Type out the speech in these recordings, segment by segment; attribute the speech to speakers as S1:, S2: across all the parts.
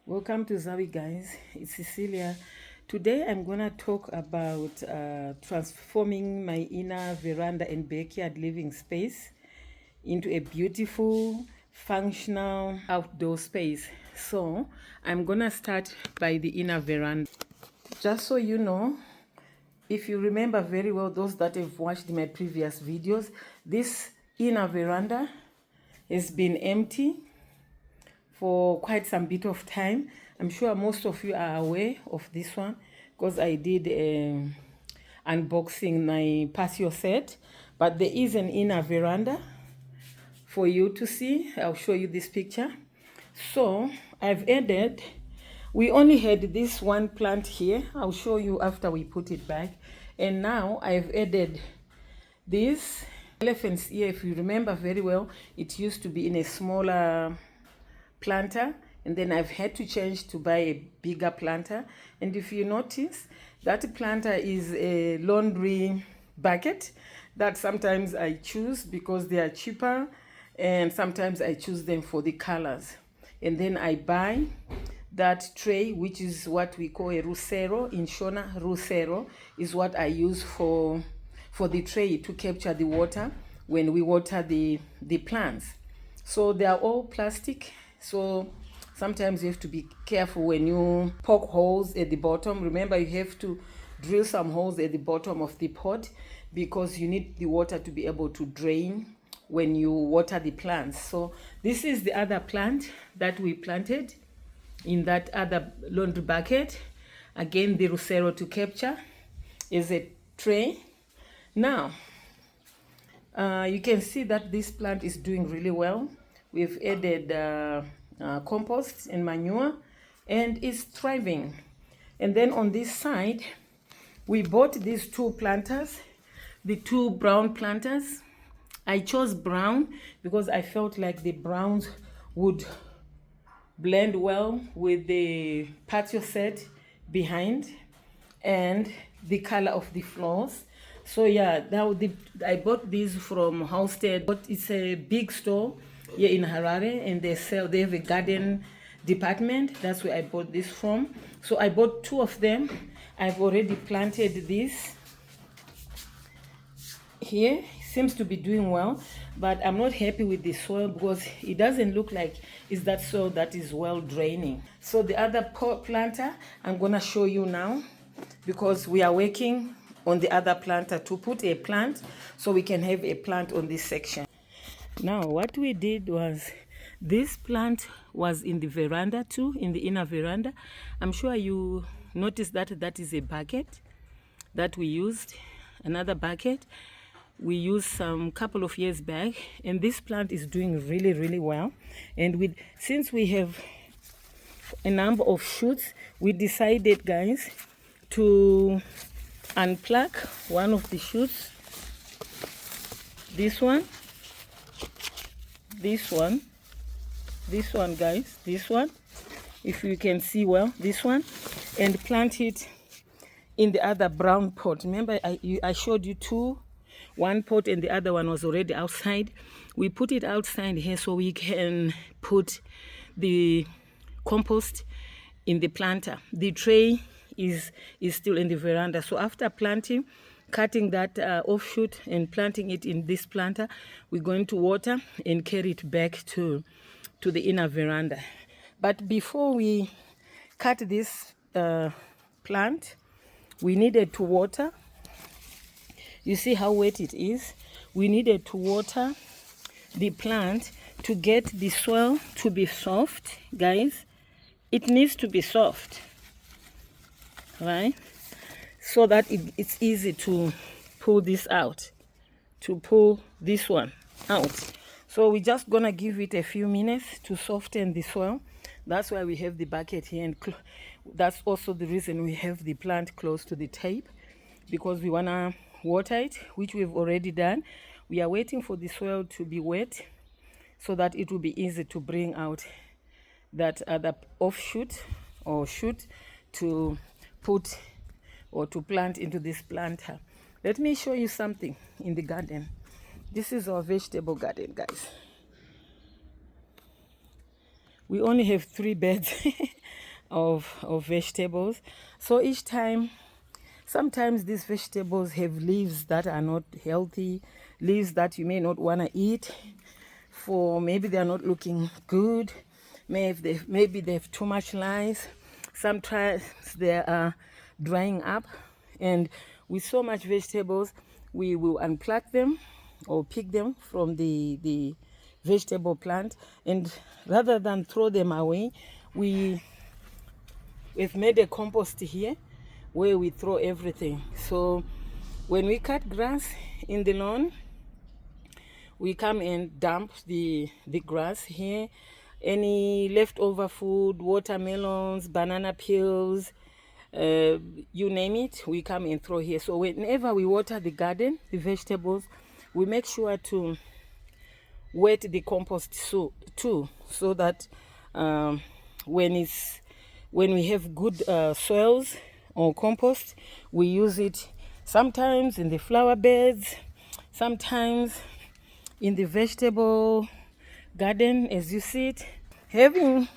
S1: Welcome to Zawi, guys. It's Cecilia. Today I'm gonna talk about transforming my inner veranda and backyard living space into a beautiful, functional outdoor space. So I'm gonna start by the inner veranda. Just so you know, if you remember very well, those that have watched my previous videos, this inner veranda has been empty for quite some bit of time. I'm sure most of you are aware of this one because I did unboxing my Patio set, but there is an inner veranda for you to see. I'll show you this picture. So I've added, we only had this one plant here. I'll show you after we put it back. And now I've added this elephant's ear. If you remember very well, it used to be in a smaller planter, and then I've had to change to buy a bigger planter. And if you notice, that planter is a laundry bucket that sometimes I choose because they are cheaper, and sometimes I choose them for the colors. And then I buy that tray, which is what we call a rusero in Shona. Rusero is what I use for the tray to capture the water when we water the plants. So they are all plastic, so sometimes you have to be careful when you poke holes at the bottom. Remember, you have to drill some holes at the bottom of the pot because you need the water to be able to drain when you water the plants. So this is the other plant that we planted in that other laundry bucket. Again, the rusero to capture is a tray. Now, you can see that this plant is doing really well. We've added compost and manure, and it's thriving. And then on this side, we bought these two planters, the two brown planters. I chose brown because I felt like the browns would blend well with the patio set behind and the color of the floors. So yeah, now I bought these from Halstead, but it's a big store here in Harare, and they have a garden department. That's where I bought this from. So I bought two of them. I've already planted this here. It seems to be doing well, but I'm not happy with the soil because it doesn't look like it's that soil that is well draining. So the other planter I'm gonna show you now, because we are working on the other planter to put a plant so we can have a plant on this section. Now what we did was, this plant was in the veranda too, in the inner veranda. I'm sure you noticed that that is a bucket that we used, another bucket we used some couple of years back, and this plant is doing really well. And since we have a number of shoots, we decided, guys, to unplug one of the shoots. This one, guys, this one, if you can see well, this one, and plant it in the other brown pot. Remember, I showed you two, one pot and the other one was already outside. We put it outside here so we can put the compost in the planter. The tray is still in the veranda. So after planting, cutting that offshoot and planting it in this planter, we're going to water and carry it back to the inner veranda. But before we cut this plant, we needed to water. You see how wet it is? We needed to water the plant to get the soil to be soft, guys. It needs to be soft, right? So that it's easy to pull this out, to pull this one out. So we're just gonna give it a few minutes to soften the soil. That's why we have the bucket here, and that's also the reason we have the plant close to the tape, because we wanna water it, which we've already done. We are waiting for the soil to be wet so that it will be easy to bring out that other offshoot or shoot to put or to plant into this planter. Let me show you something in the garden. This is our vegetable garden, guys. We only have 3 beds of vegetables. So each time, sometimes these vegetables have leaves that are not healthy, leaves that you may not want to eat, for maybe they are not looking good, maybe they have too much lice, sometimes they are drying up, and with so much vegetables we will unpluck them or pick them from the vegetable plant, and rather than throw them away, we've made a compost here where we throw everything. So when we cut grass in the lawn, we come and dump the grass here. Any leftover food, watermelons, banana peels, you name it, we come and throw here. So whenever we water the garden, the vegetables, we make sure to wet the compost too, so that when we have good soils or compost, we use it sometimes in the flower beds, sometimes in the vegetable garden as you see it. Having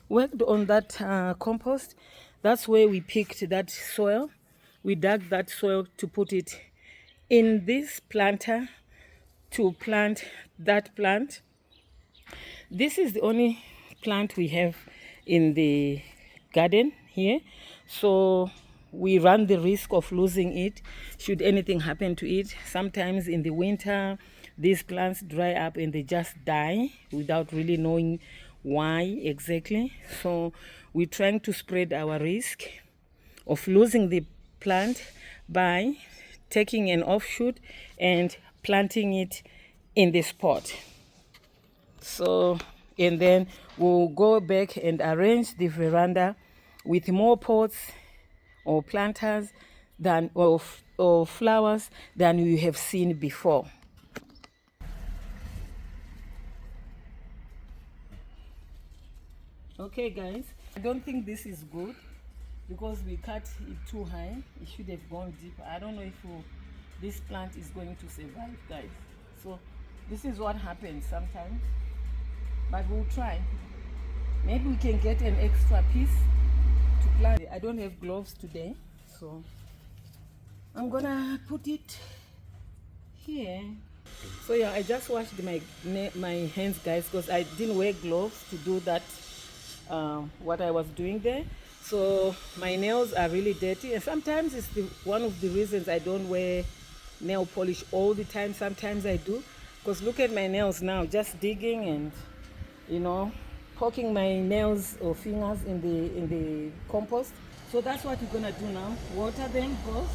S1: worked on that compost, that's where we picked that soil. We dug that soil to put it in this planter to plant that plant. This is the only plant we have in the garden here, so we run the risk of losing it should anything happen to it. Sometimes in the winter these plants dry up and they just die without really knowing why exactly. So we're trying to spread our risk of losing the plant by taking an offshoot and planting it in the spot. So, and then we'll go back and arrange the veranda with more pots or planters than or flowers than you have seen before. Okay guys, I don't think this is good because we cut it too high. It should have gone deeper. I don't know if this plant is going to survive, guys. So this is what happens sometimes, but we'll try. Maybe we can get an extra piece to plant. I don't have gloves today, so I'm gonna put it here. So yeah, I just washed my hands, guys, because I didn't wear gloves to do that what I was doing there. So my nails are really dirty, and sometimes it's one of the reasons I don't wear nail polish all the time. Sometimes I do, because look at my nails now, just digging and, you know, poking my nails or fingers in the compost. So that's what we're gonna do now. Water them both,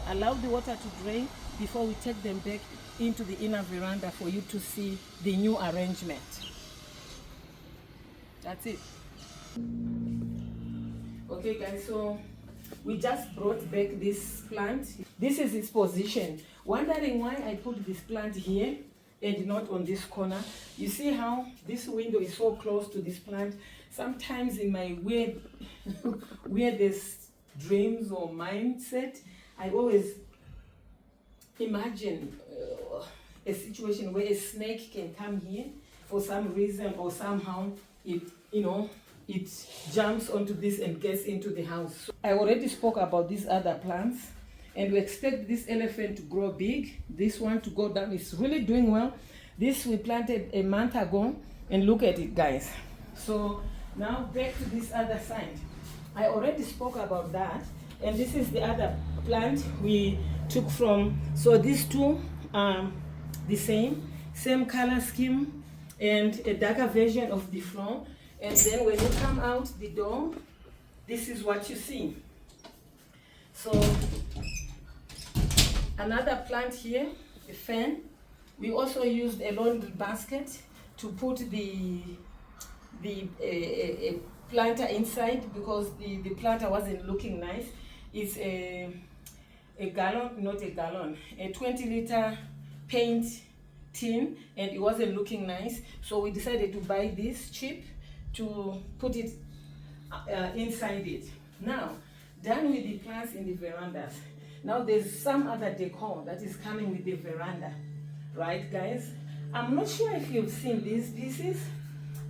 S1: allow the water to drain before we take them back into the inner veranda for you to see the new arrangement. That's it. Okay guys, so we just brought back this plant. This is its position. Wondering why I put this plant here and not on this corner. You see how this window is so close to this plant? Sometimes in my weirdest dreams or mindset, I always imagine a situation where a snake can come here for some reason, or somehow it, you know, it jumps onto this and gets into the house. So I already spoke about these other plants, and we expect this elephant to grow big, this one to go down. It's really doing well. This we planted a month ago, and look at it, guys. So now back to this other side. I already spoke about that, and this is the other plant we took from. So these two are the same color scheme and a darker version of the floor. And then when you come out the door, this is what you see. So another plant here, a fan. We also used a laundry basket to put the planter inside, because the planter wasn't looking nice. It's a gallon, not a gallon, a 20-liter paint tin, and it wasn't looking nice. So we decided to buy this cheap to put it inside it. Now, done with the plants in the verandas. Now there's some other decor that is coming with the veranda, right guys? I'm not sure if you've seen these pieces.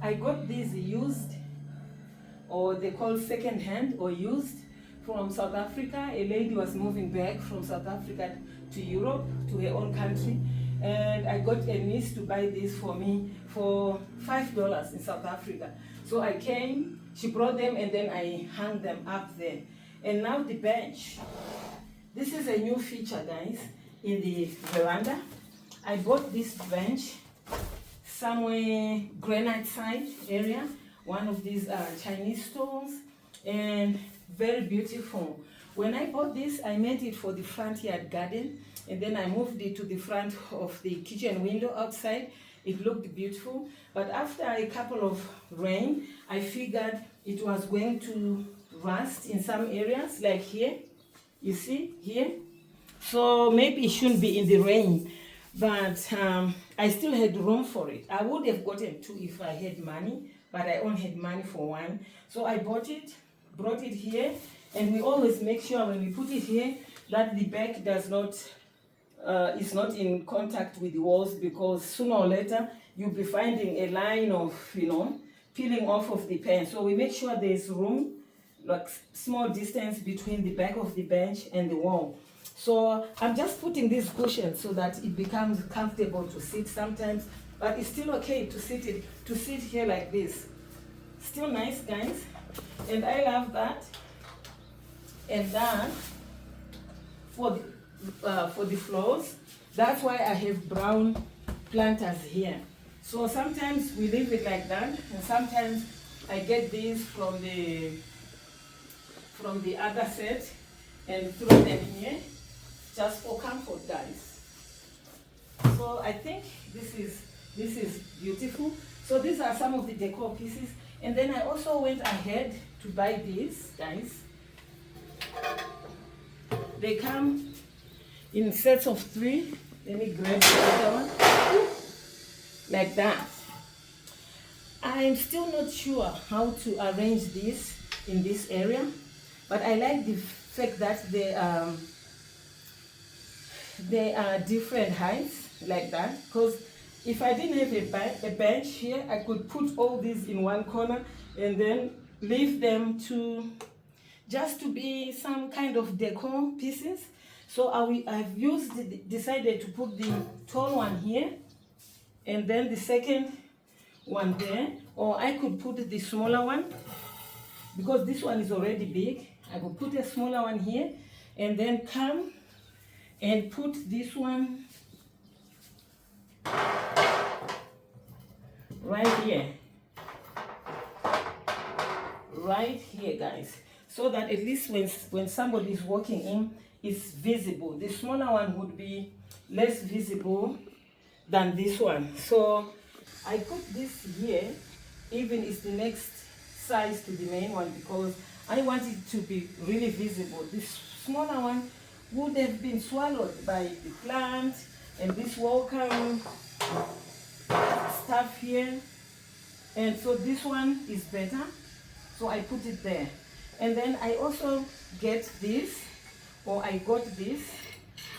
S1: I got these used or they call second hand or used, from South Africa. A lady was moving back from South Africa to Europe, to her own country, and I got a niece to buy this for me for $5 in South Africa. So I came, she brought them, and then I hung them up there. And now the bench. This is a new feature, guys, in the veranda. I bought this bench somewhere granite side area, one of these Chinese stores, and very beautiful. When I bought this, I made it for the front yard garden, and then I moved it to the front of the kitchen window outside. It looked beautiful, but after a couple of rain, I figured it was going to rust in some areas, like here, you see, here. So maybe it shouldn't be in the rain, but I still had room for it. I would have gotten two if I had money, but I only had money for one. So I bought it, brought it here, and we always make sure when we put it here that the back does not is not in contact with the walls, because sooner or later you'll be finding a line of, you know, peeling off of the pen. So we make sure there's room, like small distance between the back of the bench and the wall. So I'm just putting this cushion so that it becomes comfortable to sit sometimes, but it's still okay to sit here like this. Still nice, guys, and I love that. And then for the floors, that's why I have brown planters here. So sometimes we leave it like that, and sometimes I get these from the other set and throw them here just for comfort, guys. So I think this is beautiful. So these are some of the decor pieces, and then I also went ahead to buy these, guys. They come in sets of 3. Let me grab the other one. Like that. I'm still not sure how to arrange this in this area, but I like the fact that they are different heights like that, because if I didn't have a bench here, I could put all these in one corner and then leave them to just to be some kind of decor pieces. So I've decided to put the tall one here, and then the second one there, or I could put the smaller one, because this one is already big. I could put a smaller one here, and then come and put this one right here, guys, so that at least when somebody is walking in, it's visible. The smaller one would be less visible than this one. So I put this here, even it's the next size to the main one, because I want it to be really visible. This smaller one would have been swallowed by the plant and this welcome stuff here, and so this one is better, so I put it there. And then I also get this, or I got this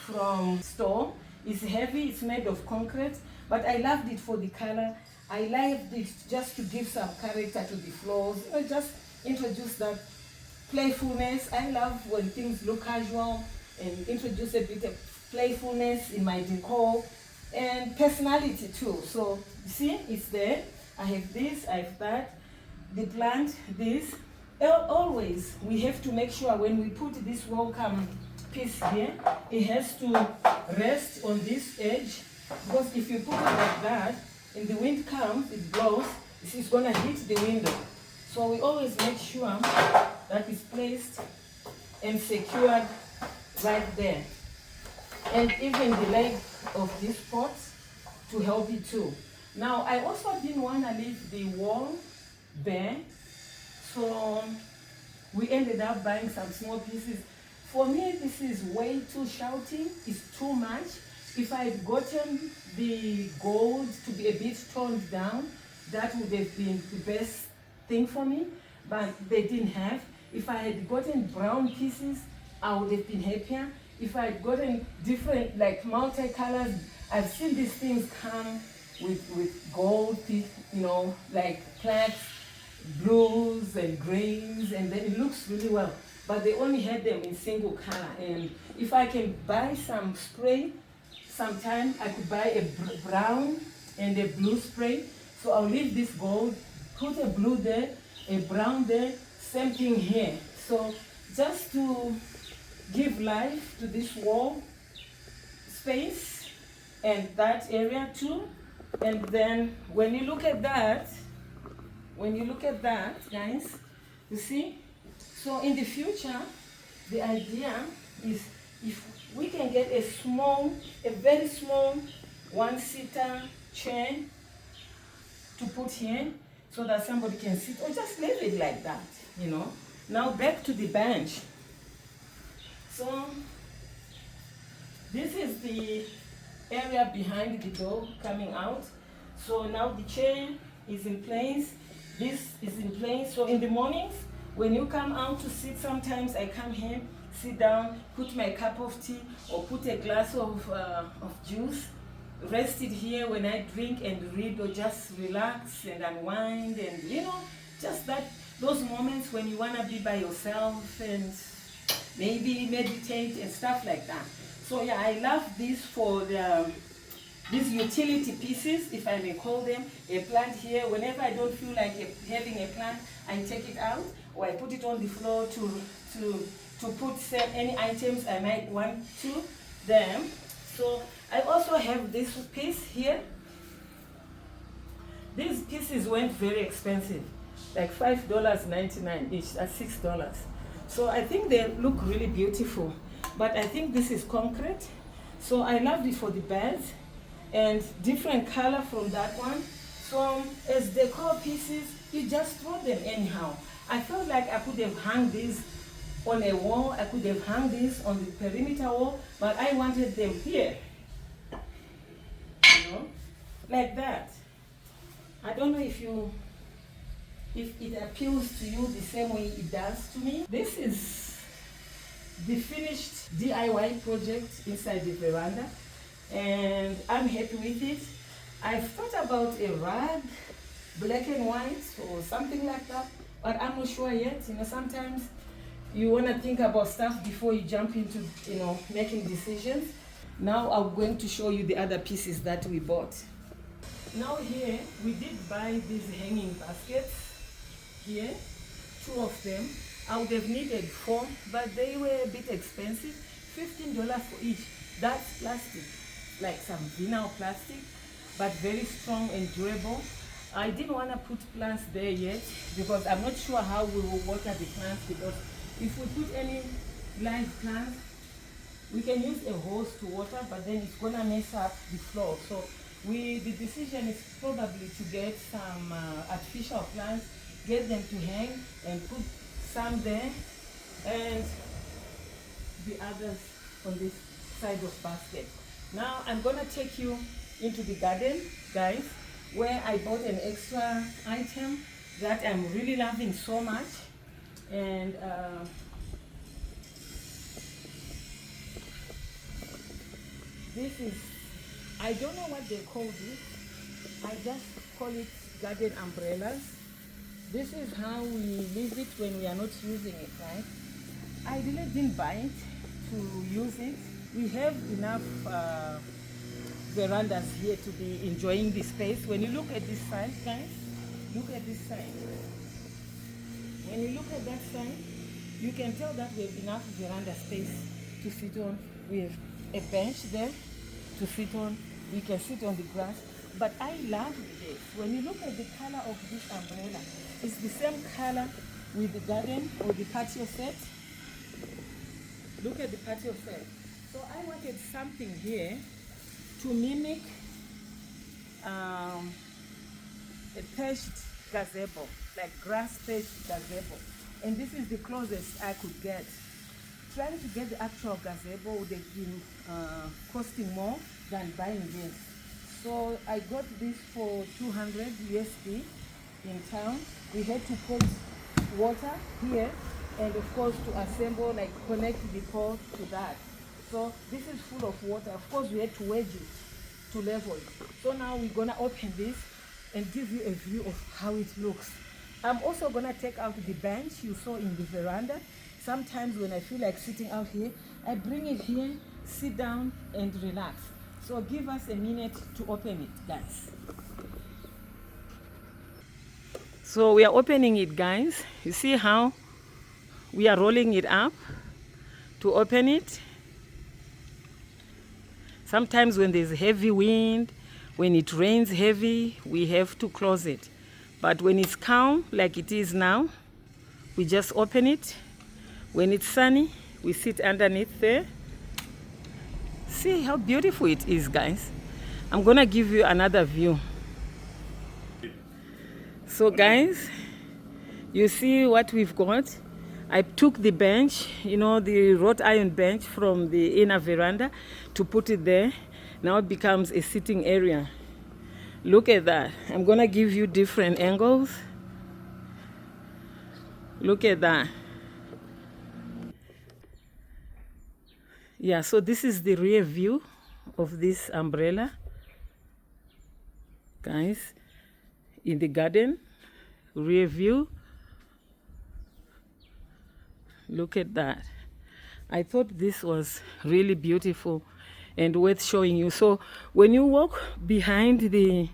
S1: from store. It's heavy, it's made of concrete, but I loved it for the color. I loved it just to give some character to the floors, just introduce that playfulness. I love when things look casual and introduce a bit of playfulness in my decor and personality too. So you see, it's there. I have this, I have that, the plant, this. Always we have to make sure when we put this welcome piece here, it has to rest on this edge, because if you put it like that and the wind comes, it blows, it's going to hit the window. So we always make sure that it's placed and secured right there. And even the leg of this pot to help it too. Now I also didn't want to leave the wall bare, so we ended up buying some small pieces. For me, this is way too shouting, it's too much. If I had gotten the gold to be a bit toned down, that would have been the best thing for me, but they didn't have. If I had gotten brown pieces, I would have been happier. If I had gotten different, like multicolors, I've seen these things come with gold, you know, like plaques. blues and grays, and then it looks really well. But they only had them in single color. And if I can buy some spray, sometime I could buy a brown and a blue spray. So I'll leave this gold, put a blue there, a brown there, same thing here. So just to give life to this wall space and that area too. And then when you look at that, guys, you see? So in the future, the idea is if we can get a very small one-seater chair to put here so that somebody can sit, or just leave it like that, you know. Now back to the bench. So this is the area behind the door coming out. So now the chair is in place. This is in place. So in the mornings, when you come out to sit, sometimes I come here, sit down, put my cup of tea, or put a glass of juice, rest it here when I drink and read, or just relax and unwind, and you know, just those moments when you want to be by yourself and maybe meditate and stuff like that. So yeah, I love this for these utility pieces, if I may call them. A plant here, whenever I don't feel like having a plant, I take it out, or I put it on the floor to put any items I might want to them. So I also have this piece here. These pieces went very expensive, like $5.99 each, at $6. So I think they look really beautiful, but I think this is concrete. So I loved it for the beds, and different color from that one. So as decor pieces, you just throw them anyhow. I felt like I could have hung these on a wall, I could have hung these on the perimeter wall, but I wanted them here, you know, like that. I don't know if it appeals to you the same way it does to me. This is the finished DIY project inside the veranda, and I'm happy with it. I've thought about a rug, black and white or something like that, but I'm not sure yet. You know, sometimes you want to think about stuff before you jump into, you know, making decisions. Now I'm going to show you the other pieces that we bought. Now here, we did buy these hanging baskets here, 2 of them. I would have needed 4, but they were a bit expensive, $15 for each. That's plastic, like some vinyl plastic, but very strong and durable. I didn't want to put plants there yet because I'm not sure how we will water the plants, because if we put any live plants, we can use a hose to water, but then it's gonna mess up the floor. So the decision is probably to get some artificial plants, get them to hang, and put some there, and the others on this side of basket. Now I'm gonna take you into the garden, guys, where I bought an extra item that I'm really loving so much. And this is, I don't know what they call this. I just call it garden umbrellas. This is how we leave it when we are not using it, right? I really didn't buy it to use it. We have enough verandas here to be enjoying the space. When you look at this side, guys, look at this side. When you look at that side, you can tell that we have enough veranda space to sit on. We have a bench there to sit on. We can sit on the grass. But I love this. When you look at the color of this umbrella, it's the same color with the garden or the patio set. Look at the patio set. So I wanted something here to mimic a patched gazebo, like grass patched gazebo. And this is the closest I could get. Trying to get the actual gazebo would have been costing more than buying this. So I got this for 200 USD in town. We had to put water here, and of course to assemble, like connect the pole to that. So this is full of water. Of course we had to wedge it to level it. So now we're gonna open this and give you a view of how it looks. I'm also gonna take out the bench you saw in the veranda. Sometimes when I feel like sitting out here, I bring it here, sit down and relax. So give us a minute to open it, guys. So we are opening it, guys. You see how we are rolling it up to open it. Sometimes when there's heavy wind, when it rains heavy, we have to close it. But when it's calm, like it is now, we just open it. When it's sunny, we sit underneath there. See how beautiful it is, guys. I'm gonna give you another view. So guys, you see what we've got. I took the bench, you know, the wrought iron bench from the inner veranda to put it there. Now it becomes a sitting area. Look at that. I'm gonna give you different angles. Look at that. Yeah, so this is the rear view of this umbrella, guys, in the garden. Rear view. Look at that. I thought this was really beautiful and worth showing you. So when you walk behind the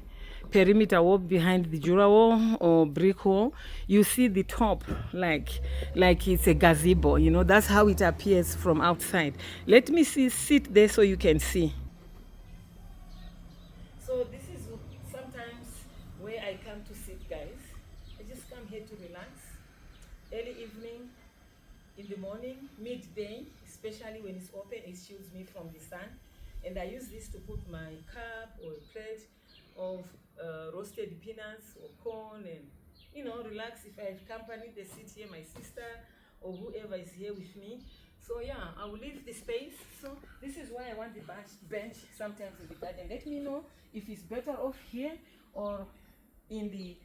S1: perimeter wall, behind the Jura wall or brick wall, you see the top like it's a gazebo, you know. That's how it appears from outside. Let me sit there so you can see. So this is sometimes where I come to sit, guys. I just come here to relax. Early evening, in the morning, midday, especially when it's open, it shields me from the sun. And I use this to put my cup or a plate of roasted peanuts or corn and, you know, relax. If I have company, they sit here, my sister or whoever is here with me. So yeah, I will leave the space. So this is why I want the bench sometimes in the garden. Let me know if it's better off here or in the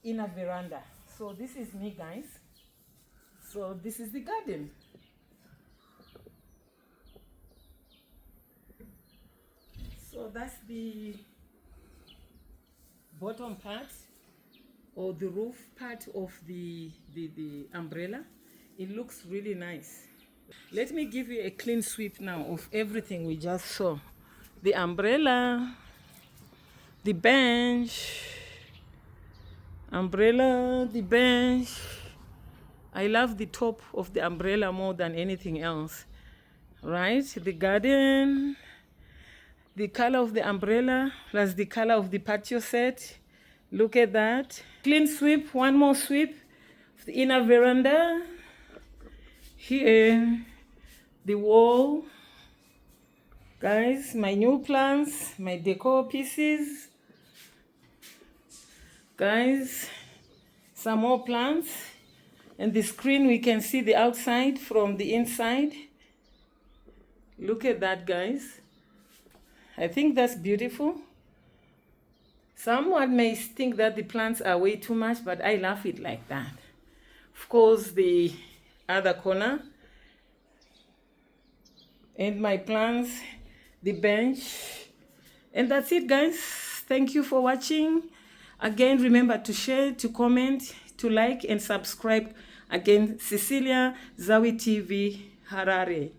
S1: inner veranda. So this is me, guys. So this is the garden. So that's the bottom part or the roof part of the umbrella. It looks really nice. Let me give you a clean sweep now of everything we just saw. The umbrella, the bench, umbrella, the bench. I love the top of the umbrella more than anything else, right? The garden, the color of the umbrella, plus the color of the patio set. Look at that. Clean sweep, one more sweep of the inner veranda. Here, the wall. Guys, my new plants, my decor pieces. Guys, some more plants. And the screen, we can see the outside from the inside. Look at that, guys. I think that's beautiful. Someone may think that the plants are way too much, but I love it like that. Of course, the other corner. And my plants, the bench. And that's it, guys. Thank you for watching. Again, remember to share, to comment, to like and subscribe. Again, Cecilia, Zawi TV, Harare.